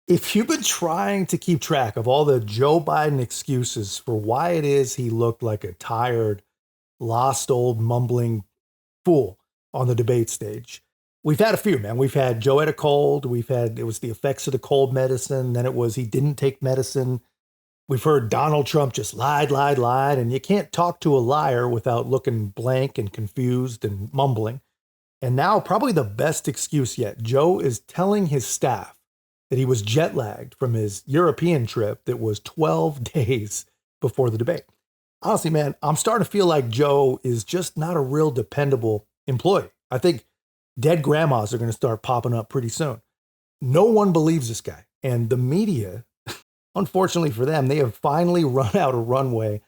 If you've been trying to keep track of all the Joe Biden excuses for why it is he looked like a tired, lost old mumbling fool on the debate stage, we've had a few, man. We've had Joe had a cold. We've had, it was the effects of the cold medicine. Then it was he didn't take medicine. We've heard Donald Trump just lied, lied, lied. And you can't talk to a liar without looking blank and confused and mumbling. And now, probably the best excuse yet, Joe is telling his staff that he was jet lagged from his European trip that was 12 days before the debate. Honestly, man, I'm starting to feel like Joe is just not a real dependable employee. I think dead grandmas are going to start popping up pretty soon. No one believes this guy. And the media, unfortunately for them, they have finally run out of runway,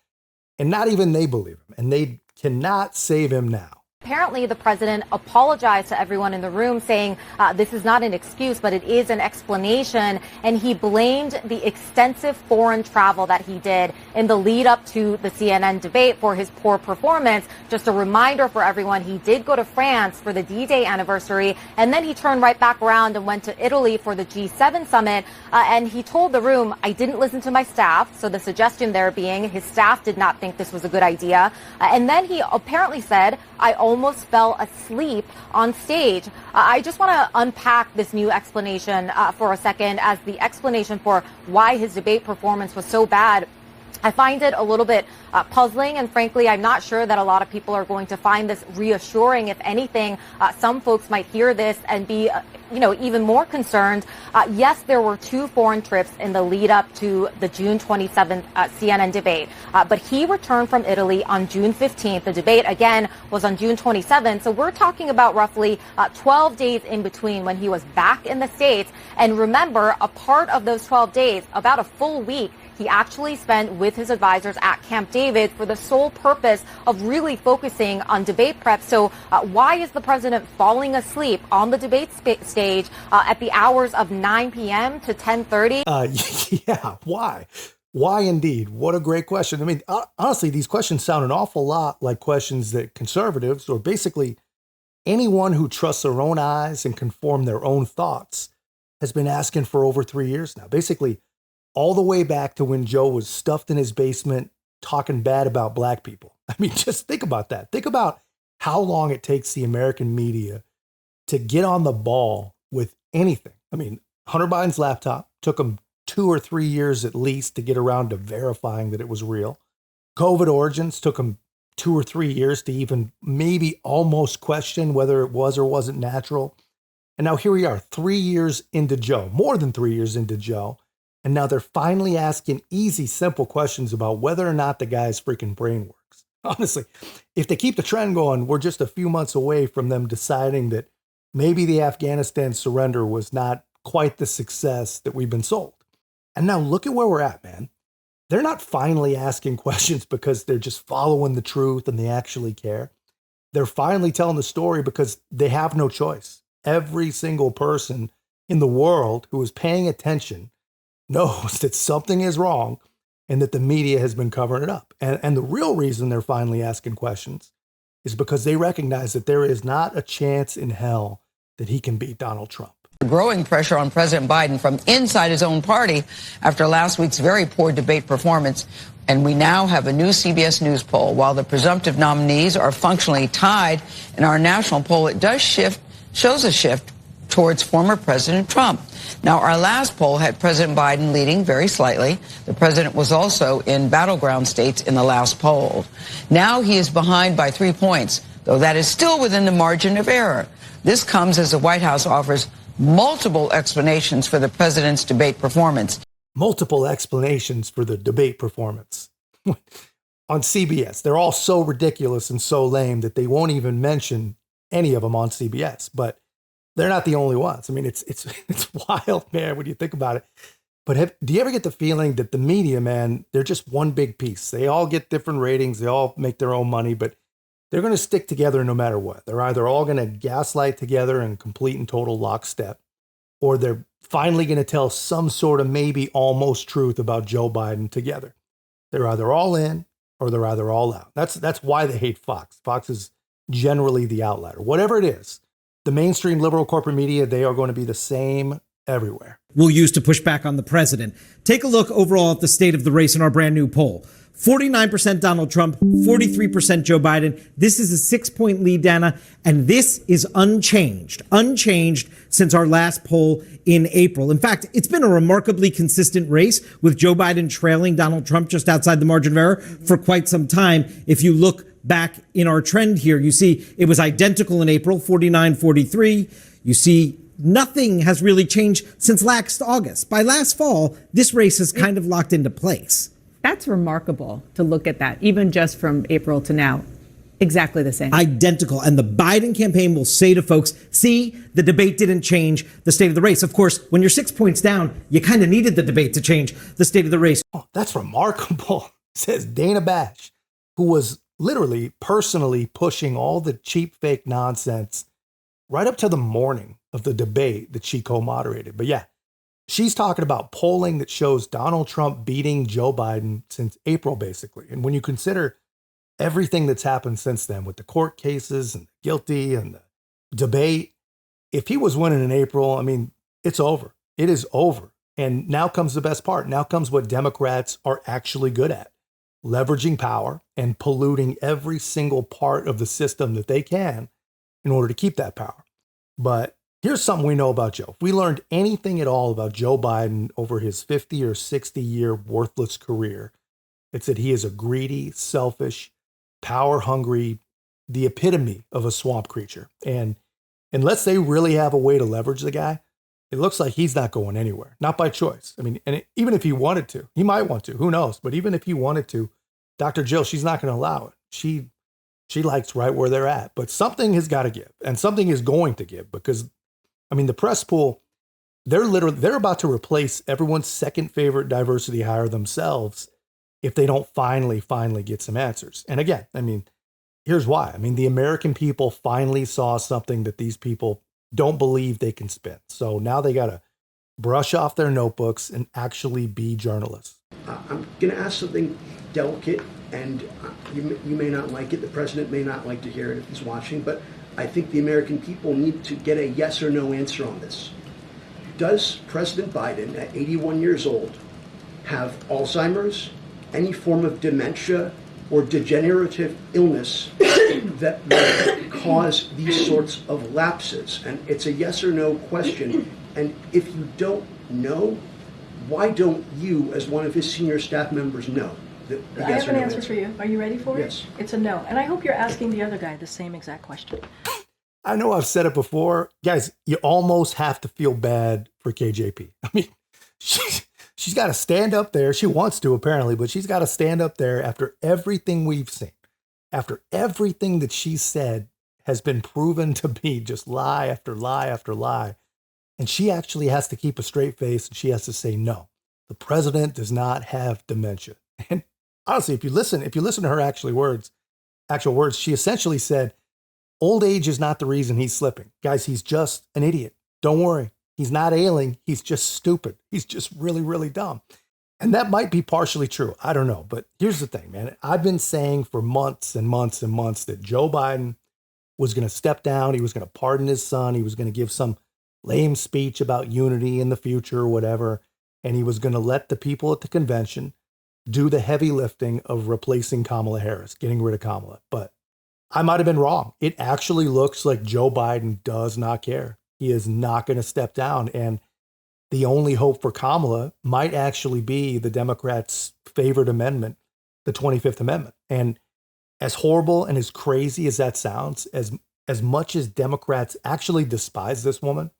and not even they believe him. And they cannot save him now. Apparently, the president apologized to everyone in the room, saying this is not an excuse, but it is an explanation. And he blamed the extensive foreign travel that he did in the lead up to the CNN debate for his poor performance. Just a reminder for everyone, he did go to France for the D-Day anniversary, and then he turned right back around and went to Italy for the G7 summit. And he told the room, I didn't listen to my staff. So the suggestion there being his staff did not think this was a good idea. And then he apparently said, I almost fell asleep on stage. I just want to unpack this new explanation for a second, as the explanation for why his debate performance was so bad. I find it a little bit puzzling, and frankly, I'm not sure that a lot of people are going to find this reassuring. If anything, some folks might hear this and be, even more concerned. Yes, there were 2 foreign trips in the lead up to the June 27th CNN debate, but he returned from Italy on June 15th. The debate, again, was on June 27th. So we're talking about roughly 12 days in between when he was back in the States. And remember, a part of those 12 days, about a full week, he actually spent with his advisors at Camp David for the sole purpose of really focusing on debate prep. So why is the president falling asleep on the debate stage at the hours of 9 p.m. to 10:30? Yeah, why? Why indeed? What a great question. I mean, honestly, these questions sound an awful lot like questions that conservatives, or basically anyone who trusts their own eyes and can form their own thoughts, has been asking for over 3 years now. Basically, all the way back to when Joe was stuffed in his basement talking bad about black people. I mean, just think about that. Think about how long it takes the American media to get on the ball with anything. I mean, Hunter Biden's laptop took him 2 or 3 years at least to get around to verifying that it was real. COVID origins took him 2 or 3 years to even maybe almost question whether it was or wasn't natural. And now here we are, 3 years into Joe, more than 3 years into Joe. And now they're finally asking easy, simple questions about whether or not the guy's freaking brain works. Honestly, if they keep the trend going, we're just a few months away from them deciding that maybe the Afghanistan surrender was not quite the success that we've been sold. And now look at where we're at, man. They're not finally asking questions because they're just following the truth and they actually care. They're finally telling the story because they have no choice. Every single person in the world who is paying attention knows that something is wrong and that the media has been covering it up. And the real reason they're finally asking questions is because they recognize that there is not a chance in hell that he can beat Donald Trump. Growing pressure on President Biden from inside his own party after last week's very poor debate performance. And we now have a new CBS News poll. While the presumptive nominees are functionally tied in our national poll, it shows a shift towards former President Trump. Now, our last poll had President Biden leading very slightly. The president was also in battleground states in the last poll. Now he is behind by 3 points, though that is still within the margin of error. This comes as the White House offers multiple explanations for the president's debate performance. Multiple explanations for the debate performance on CBS. They're all so ridiculous and so lame that they won't even mention any of them on CBS. But they're not the only ones. I mean, it's wild, man, when you think about it. But do you ever get the feeling that the media, man, they're just one big piece? They all get different ratings. They all make their own money, but they're going to stick together no matter what. They're either all going to gaslight together in complete and total lockstep, or they're finally going to tell some sort of maybe almost truth about Joe Biden together. They're either all in or they're either all out. That's why they hate Fox. Fox is generally the outlier. Whatever it is, the mainstream liberal corporate media, they are going to be the same everywhere. We'll use to push back on the president. Take a look overall at the state of the race in our brand new poll. 49% Donald Trump, 43% Joe Biden. This is a 6-point lead, Dana, and this is unchanged since our last poll in April. In fact, it's been a remarkably consistent race with Joe Biden trailing Donald Trump just outside the margin of error for quite some time. If you look back in our trend here, you see it was identical in April, 49-43. You see nothing has really changed since last August. By last fall, this race is kind of locked into place. That's remarkable to look at that, even just from April to now. Exactly the same. Identical. And the Biden campaign will say to folks, see, the debate didn't change the state of the race. Of course, when you're 6 points down, you kind of needed the debate to change the state of the race. Oh, that's remarkable, says Dana Bash, who was literally personally pushing all the cheap fake nonsense right up to the morning of the debate that she co-moderated. But yeah, she's talking about polling that shows Donald Trump beating Joe Biden since April, basically. And when you consider everything that's happened since then with the court cases and the guilty and the debate, if he was winning in April, I mean, it's over. It is over. And now comes the best part. Now comes what Democrats are actually good at: leveraging power and polluting every single part of the system that they can in order to keep that power. But here's something we know about Joe. If we learned anything at all about Joe Biden over his 50 or 60-year worthless career, it's that he is a greedy, selfish, power-hungry, the epitome of a swamp creature. And unless they really have a way to leverage the guy, it looks like he's not going anywhere. Not by choice. I mean, even if he wanted to, he might want to, who knows? But even if he wanted to, Dr. Jill, she's not going to allow it. She likes right where they're at. But something has got to give, and something is going to give, because I mean, the press pool, they're about to replace everyone's second favorite diversity hire themselves if they don't finally get some answers. And again, I mean, here's why. I mean, the American people finally saw something that these people don't believe they can spin. So now they got to brush off their notebooks and actually be journalists. I'm going to ask something delicate, and you may not like it. The president may not like to hear it if he's watching, but I think the American people need to get a yes or no answer on this. Does President Biden, at 81 years old, have Alzheimer's, any form of dementia, or degenerative illness that would cause these sorts of lapses? And it's a yes or no question. And if you don't know, why don't you, as one of his senior staff members, know? I have an answer for you. Are you ready for it? Yes. It's a no. And I hope you're asking the other guy the same exact question. I know I've said it before. Guys, you almost have to feel bad for KJP. I mean, she's got to stand up there. She wants to, apparently, but she's got to stand up there after everything we've seen, after everything that she said has been proven to be just lie after lie after lie. And she actually has to keep a straight face, and she has to say, no, the president does not have dementia. And honestly, if you listen to her actual words, she essentially said, old age is not the reason he's slipping. Guys, he's just an idiot. Don't worry. He's not ailing. He's just stupid. He's just really, really dumb. And that might be partially true. I don't know. But here's the thing, man. I've been saying for months and months and months that Joe Biden was going to step down. He was going to pardon his son. He was going to give some lame speech about unity in the future or whatever. And he was going to let the people at the convention do the heavy lifting of replacing Kamala Harris, getting rid of Kamala. But I might have been wrong. It actually looks like Joe Biden does not care. He is not going to step down. And the only hope for Kamala might actually be the Democrats' favorite amendment, the 25th Amendment. And as horrible and as crazy as that sounds, as much as Democrats actually despise this woman,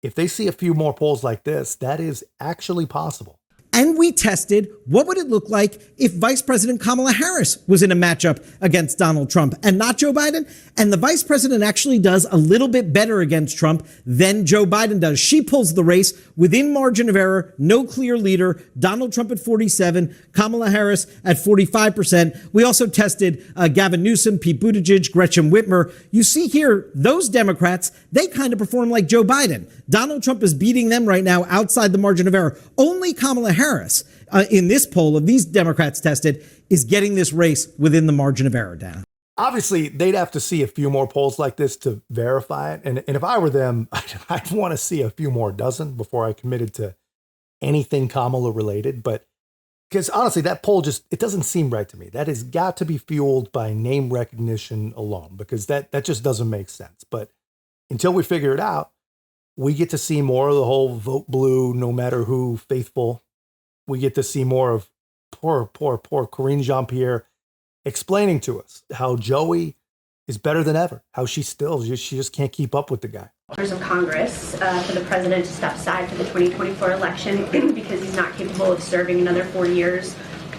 if they see a few more polls like this, that is actually possible. And we tested what would it look like if Vice President Kamala Harris was in a matchup against Donald Trump and not Joe Biden. And the vice president actually does a little bit better against Trump than Joe Biden does. She pulls the race within margin of error, no clear leader, Donald Trump at 47, Kamala Harris at 45%. We also tested Gavin Newsom, Pete Buttigieg, Gretchen Whitmer. You see here, those Democrats, they kind of perform like Joe Biden. Donald Trump is beating them right now outside the margin of error. Only Kamala Harris in this poll of these Democrats tested is getting this race within the margin of error, Dana. Obviously, they'd have to see a few more polls like this to verify it. And if I were them, I'd want to see a few more dozen before I committed to anything Kamala related. But because honestly, that poll it doesn't seem right to me. That has got to be fueled by name recognition alone, because that just doesn't make sense. But until we figure it out, we get to see more of the whole vote blue, no matter who faithful. We get to see more of poor Karine Jean-Pierre explaining to us how Joey is better than ever, how she just can't keep up with the guy. Members of Congress for the president to step aside for the 2024 election because he's not capable of serving another 4 years.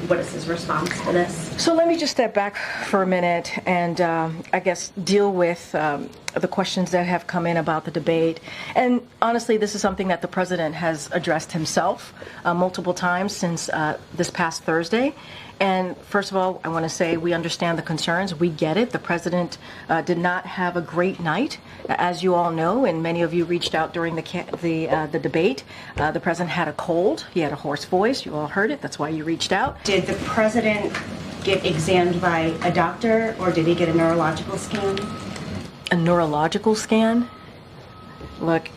What is his response to this? So let me just step back for a minute and I guess deal with the questions that have come in about the debate. And honestly, this is something that the president has addressed himself multiple times since this past Thursday. And first of all, I want to say we understand the concerns. We get it. The president did not have a great night, as you all know, and many of you reached out during the debate. The president had a cold. He had a hoarse voice. You all heard it. That's why you reached out. Did the president get examined by a doctor, or did he get a neurological scan? A neurological scan? Look,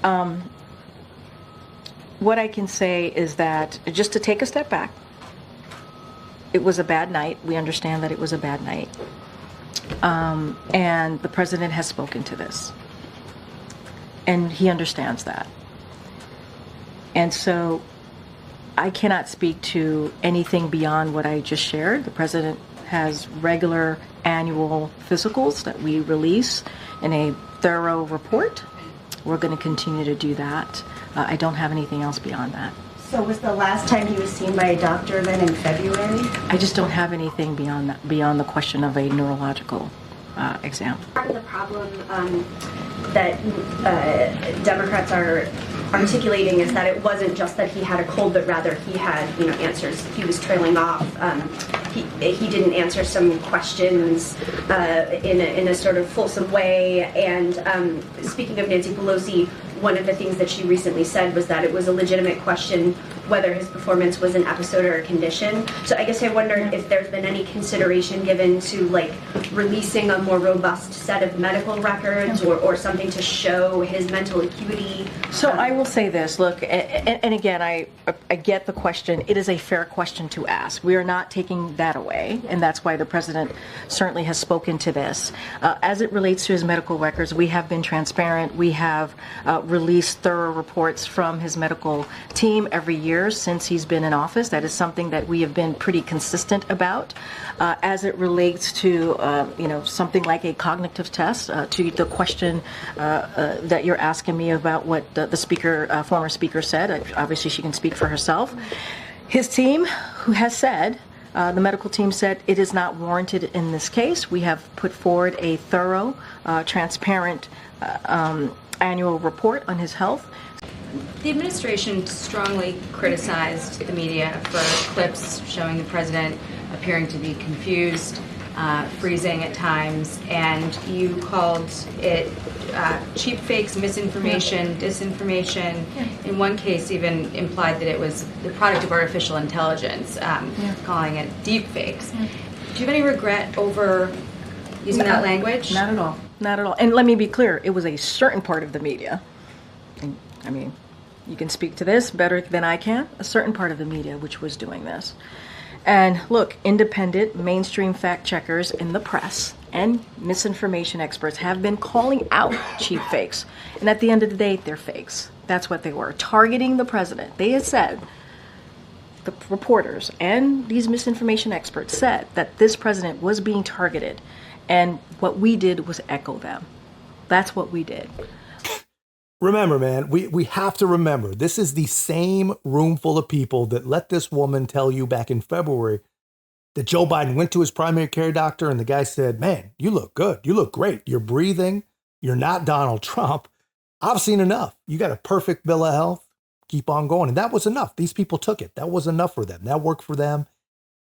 what I can say is that, just to take a step back, it was a bad night. We understand that it was a bad night. And the president has spoken to this. And he understands that. And so I cannot speak to anything beyond what I just shared. The president has regular annual physicals that we release in a thorough report. We're going to continue to do that. I don't have anything else beyond that. So was the last time he was seen by a doctor then in February? I just don't have anything beyond that, beyond the question of a neurological exam. Part of the problem that Democrats are articulating is that it wasn't just that he had a cold, but rather he had, answers. He was trailing off. He didn't answer some questions in a sort of fulsome way. And speaking of Nancy Pelosi, one of the things that she recently said was that it was a legitimate question whether his performance was an episode or a condition. So I guess I wonder if there's been any consideration given to releasing a more robust set of medical records or something to show his mental acuity. So I will say this, look, and again, I get the question. It is a fair question to ask. We are not taking that away, and that's why the president certainly has spoken to this. As it relates to his medical records, we have been transparent. We have released thorough reports from his medical team every year since he's been in office. That is something that we have been pretty consistent about. As it relates to, something like a cognitive test, to the question that you're asking me about what the speaker, former speaker said. Obviously, she can speak for herself. His team, who has said, the medical team said it is not warranted in this case. We have put forward a thorough, transparent annual report on his health. The administration strongly criticized the media for clips showing the president appearing to be confused, freezing at times, and you called it cheap fakes, misinformation, disinformation. In one case, even implied that it was the product of artificial intelligence, calling it deep fakes. Do you have any regret over using that language? Not at all. Not at all. And let me be clear, it was a certain part of the media. I mean, you can speak to this better than I can. A certain part of the media which was doing this. And look, independent mainstream fact checkers in the press and misinformation experts have been calling out cheap fakes. And at the end of the day, they're fakes. That's what they were. Targeting the president. They had said, the reporters and these misinformation experts said that this president was being targeted. And what we did was echo them. That's what we did. Remember, man, we have to remember, this is the same room full of people that let this woman tell you back in February that Joe Biden went to his primary care doctor and the guy said, man, you look good. You look great. You're breathing. You're not Donald Trump. I've seen enough. You got a perfect bill of health. Keep on going. And that was enough. These people took it. That was enough for them. That worked for them.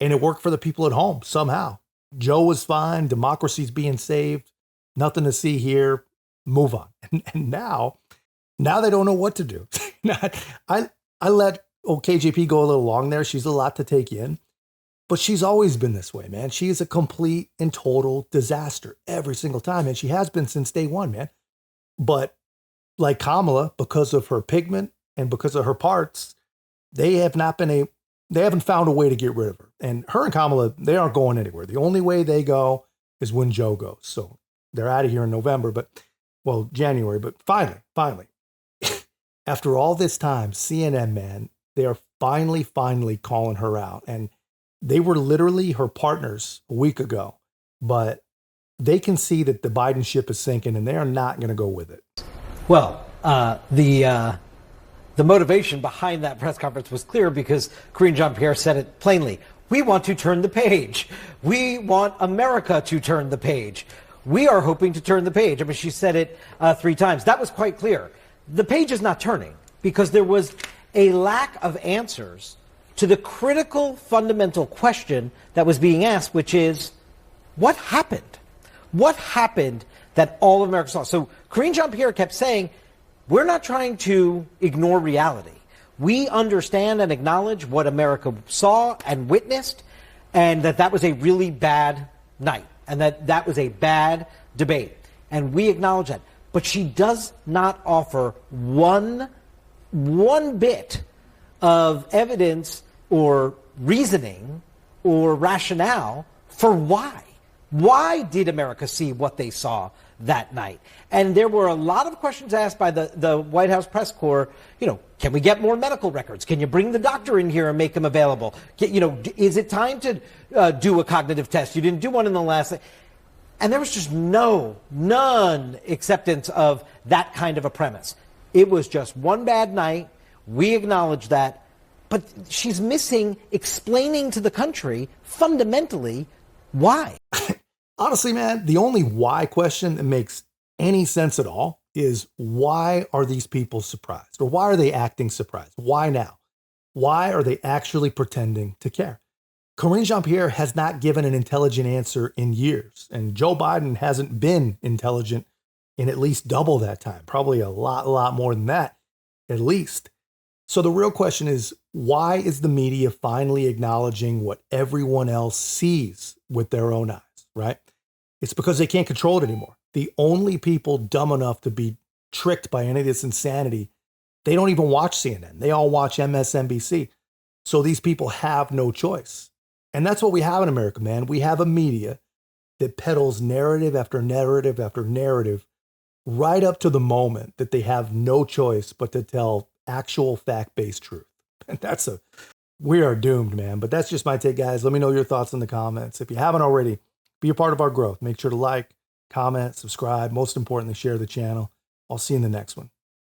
And it worked for the people at home somehow. Joe was fine. Democracy's being saved. Nothing to see here. Move on. And now they don't know what to do. I let KJP go a little long there. She's a lot to take in. But she's always been this way, man. She is a complete and total disaster every single time. And she has been since day one, man. But like Kamala, because of her pigment and because of her parts, they haven't found a way to get rid of her. And her and Kamala, they aren't going anywhere. The only way they go is when Joe goes. So they're out of here in November, January. But finally, after all this time, CNN, man, they are finally calling her out. And they were literally her partners a week ago, but they can see that the Biden ship is sinking and they are not going to go with it. Well, the motivation behind that press conference was clear because Karine Jean-Pierre said it plainly. We want to turn the page. We want America to turn the page. We are hoping to turn the page. I mean, she said it 3 times. That was quite clear. The page is not turning because there was a lack of answers to the critical fundamental question that was being asked, which is, what happened? What happened that all of America saw? So Karine Jean-Pierre kept saying, we're not trying to ignore reality. We understand and acknowledge what America saw and witnessed, and that was a really bad night, and that was a bad debate. And we acknowledge that. But she does not offer one bit of evidence or reasoning or rationale for why. Why did America see what they saw that night? And there were a lot of questions asked by the White House press corps. Can we get more medical records? Can you bring the doctor in here and make them available? Is it time to do a cognitive test? You didn't do one in the last. And there was just none acceptance of that kind of a premise. It was just one bad night. We acknowledge that. But she's missing explaining to the country fundamentally why. Honestly, man, the only why question that makes any sense at all is why are these people surprised? Or why are they acting surprised? Why now? Why are they actually pretending to care? Karine Jean-Pierre has not given an intelligent answer in years, and Joe Biden hasn't been intelligent in at least double that time, probably a lot more than that, at least. So the real question is, why is the media finally acknowledging what everyone else sees with their own eyes, right? It's because they can't control it anymore. The only people dumb enough to be tricked by any of this insanity, they don't even watch CNN. They all watch MSNBC. So these people have no choice. And that's what we have in America, man. We have a media that peddles narrative after narrative after narrative right up to the moment that they have no choice but to tell actual fact-based truth. And we are doomed, man. But that's just my take, guys. Let me know your thoughts in the comments. If you haven't already, be a part of our growth. Make sure to like, comment, subscribe. Most importantly, share the channel. I'll see you in the next one.